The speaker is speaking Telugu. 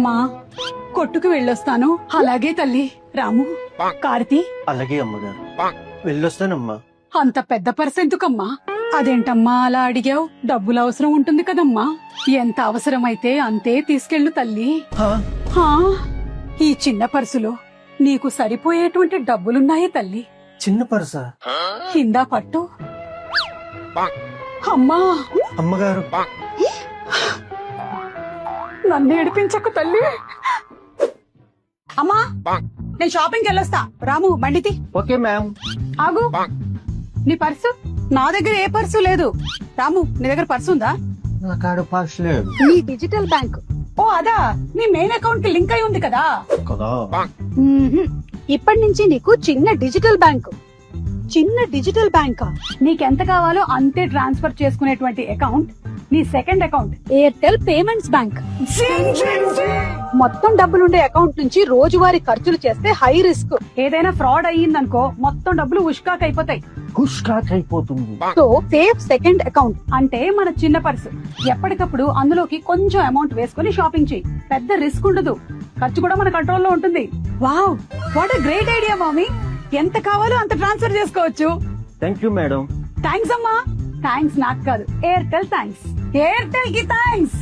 అమ్మా కొట్టుకు వెళ్ళొస్తాను. అలాగే తల్లి. రాము, కార్తీ, అలాగే అమ్మగారు, వెళ్ళొస్తానమ్మా. అంత పెద్ద పర్స్ ఎందుకమ్మా? అదేంటమ్మా అలా అడిగావు? డబ్బులు అవసరం ఉంటుంది కదమ్మా. ఎంత అవసరమైతే అంతే తీసుకెళ్ళు తల్లి. హా, ఈ చిన్న పర్సులో నీకు సరిపోయేటువంటి డబ్బులున్నాయి తల్లి. చిన్న పర్సా? కిందా పట్టు. అమ్మా, అమ్మగారు, నన్ను ఏడిపించకు తల్లి. అమ్మా, నేను షాపింగ్కి వెళ్ళొస్తా. రాము, బండితి. Okay ma'am. ఆగు, నీ పర్సు? నా దగ్గర ఏ పర్సు లేదు. రాము, నీ దగ్గర పర్సు ఉందా? నా కాడ పర్స్ లేదు. నీ డిజిటల్ బ్యాంక్. ఓ అదా, నీ మెయిన్ అకౌంట్ కి లింక్ అయి ఉంది కదా. కదా. ఇప్పటి నుంచి నీకు చిన్న డిజిటల్ బ్యాంక్. చిన్న డిజిటల్ బ్యాంక్ నీకెంత కావాలో అంతే ట్రాన్స్ఫర్ చేసుకునేటువంటి అకౌంట్ నీ second account Airtel payments bank. మొత్తం డబ్బులుండే అకౌంట్ నుంచి రోజువారీ ఖర్చులు చేస్తే హై రిస్క్. ఏదైనా ఫ్రాడ్ అయ్యిందనుకో మొత్తం డబ్బులు ఉష్కాక్ అయిపోతాయి. అయిపోతుంది. సో సేఫ్ సెకండ్ అకౌంట్ అంటే మన చిన్న పర్సు. ఎప్పటికప్పుడు అందులోకి కొంచెం అమౌంట్ వేసుకుని షాపింగ్ చేయి. పెద్ద రిస్క్ ఉండదు, ఖర్చు కూడా మన కంట్రోల్లో ఉంటుంది. Wow, what a great idea mummy. ఎంత కావాలో అంత ట్రాన్స్ఫర్ చేసుకోవచ్చు. Thank you madam. థ్యాంక్స్ అమ్మా. థ్యాంక్స్ నాకు కాదు, ఎయిర్టెల్ థ్యాంక్స్. ఎయిర్టెల్ కి థ్యాంక్స్.